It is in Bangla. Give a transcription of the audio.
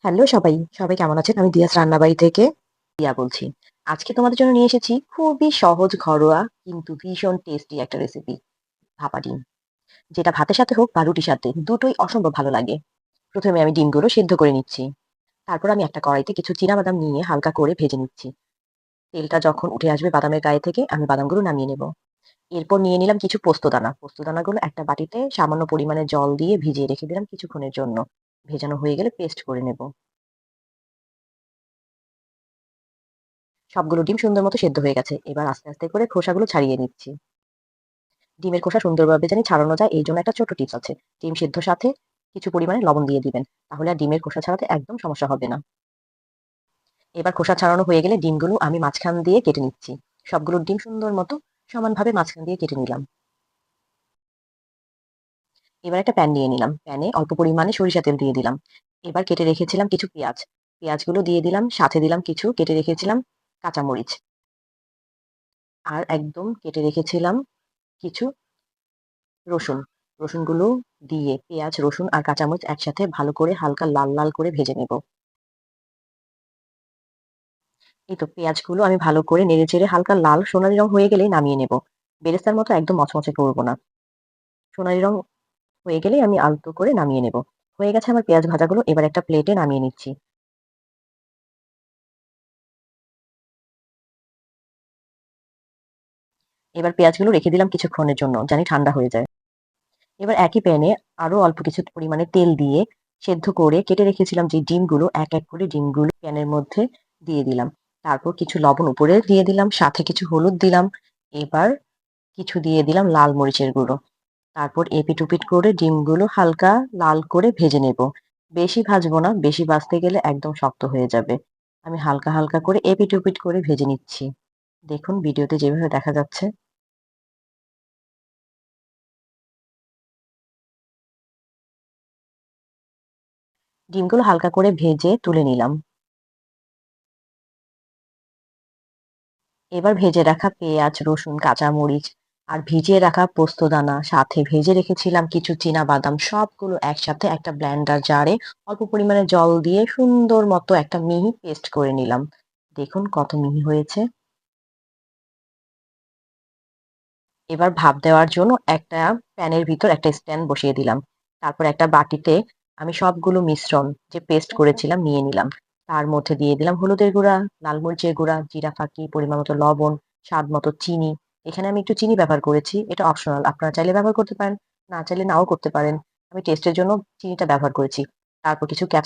হ্যালো সবাই, সবাই কেমন আছেন? আমি দিয়াস রান্নাবাড়ি থেকে দিয়া বলছি। আজকে তোমাদের জন্য নিয়ে এসেছি খুবই সহজ ঘরোয়া কিন্তু ভীষণ টেস্টি একটা রেসিপি, ভাপা ডিম। যেটা ভাতের সাথে হোক বা রুটির সাথে দুটোই অসম্ভব ভালো লাগে। প্রথমে আমি ডিমগুলো সেদ্ধ করে নিচ্ছি। তারপর আমি একটা কড়াইতে কিছু চীনাবাদাম নিয়ে হালকা করে ভেজে নিচ্ছি। তেলটা যখন উঠে আসবে বাদামের গায়ে থেকে আমি বাদামগুলো নামিয়ে নেব। এরপর নিয়ে নিলাম কিছু পোস্তদানা। পোস্তদানাগুলো একটা বাটিতে সামান্য পরিমাণে জল দিয়ে ভিজিয়ে রেখে দিলাম কিছুক্ষণের জন্য। ভেজানো হয়ে গেলে পেস্ট করে নেব। সবগুলো ডিম সুন্দর মতো সেদ্ধ হয়ে গেছে। এবার আস্তে, আস্তে করে খোসাগুলো ছাড়িয়ে নিচ্ছি। ডিমের খোসা সুন্দরভাবে জানি ছাড়ানো যায় এইজন্য একটা ছোট্ট টিপস আছে। ডিম সিদ্ধর সাথে কিছু পরিমাণে লবণ দিয়ে দিবেন। তাহলে আর ডিমের খোসা ছাড়াতে একদম সমস্যা হবে না। এবার খোসা ছাড়ানো হয়ে গেলে ডিমগুলো আমি মাঝখান দিয়ে কেটে নিচ্ছি। সবগুলো ডিম সুন্দর মতো সমানভাবে মাঝখান দিয়ে কেটে নিলাম। এবার একটা প্যান নিয়ে নিলাম। প্যানে অল্প পরিমাণে সরিষা তেল দিয়ে দিলাম। এবার কেটে রেখেছিলাম কিছু পেঁয়াজ। পেঁয়াজগুলো দিয়ে দিলাম, সাথে দিলাম কিছু কেটে রেখেছিলাম কাঁচামরিচ। আর একদম কেটে রেখেছিলাম কিছু রসুন। রসুনগুলো দিয়ে পেঁয়াজ, রসুন আর কাঁচামরিচ একসাথে ভালো করে হালকা লাল, লাল করে ভেজে নেব। এই তো পেঁয়াজগুলো আমি ভালো করে নেড়েচেড়ে হালকা লাল সোনালী রং হয়ে গেলেই নামিয়ে নেব। বেরেস্তার মতো একদম মচমচে করব না। সোনালী রং হয়ে গেলেই আমি আলতো করে নামিয়ে নেব। হয়ে গেছে আমার পেঁয়াজ ভাজাগুলো, এবার একটা প্লেটে নামিয়ে নিচ্ছি। এবার পেঁয়াজগুলো রেখে দিলাম কিছুক্ষণের জন্য, জানি ঠান্ডা হয়ে যায়। এবার একই প্যানে আরো অল্প কিছু পরিমাণে তেল দিয়ে সেদ্ধ করে কেটে রেখেছিলাম যে ডিমগুলো, এক এক করে ডিমগুলো প্যানের মধ্যে দিয়ে দিলাম। তারপর কিছু লবণ উপরে দিয়ে দিলাম, সাথে কিছু হলুদ দিলাম। এবার কিছু দিয়ে দিলাম লাল মরিচের গুঁড়ো। তারপর এপিট ওপিট করে ডিমগুলো হালকা লাল করে ভেজে নেব। বেশি ভাজবো না, বেশি ভাজতে গেলে একদম শক্ত হয়ে যাবে। আমি হালকা হালকা করে এপিট ওপিট করে ভেজে নিচ্ছি। দেখুন ভিডিওতে যেভাবে দেখা যাচ্ছে। ডিমগুলো হালকা করে ভেজে তুলে নিলাম। এবার ভেজে রাখা পেঁয়াজ, রসুন, কাঁচামরিচ আর ভিজিয়ে রাখা পোস্তদানা, সাথে ভেজে রেখেছিলাম কিছু বাদাম, সবগুলো একসাথে একটা ব্লেন্ডার জারে অল্প পরিমাণে জল দিয়ে সুন্দর মতো একটা মিহি পেস্ট করে নিলাম। দেখুন কত মিহি হয়েছে। এবার ভাপ দেওয়ার জন্য একটা প্যানের ভিতর একটা স্ট্যান্ড বসিয়ে দিলাম। তারপর একটা বাটিতে আমি সবগুলো মিশ্রণ যে পেস্ট করেছিলাম নিয়ে নিলাম। তার মধ্যে দিয়ে দিলাম হলুদের গুঁড়া, লাল মরিচের গুঁড়া, জিরা ফাঁকি, পরিমাণ মতো লবণ, স্বাদ মতো চিনি। এখানে আমি একটু চিনি ব্যবহার করেছি, এটা অপশনাল, আপনারা চাইলে ব্যবহার করতে পারেন, না চাইলে নাও করতে পারেন। আমি টেস্টের জন্য চিনিটা ব্যবহার করেছি। তারপর কিছু ক্যাপসিকাম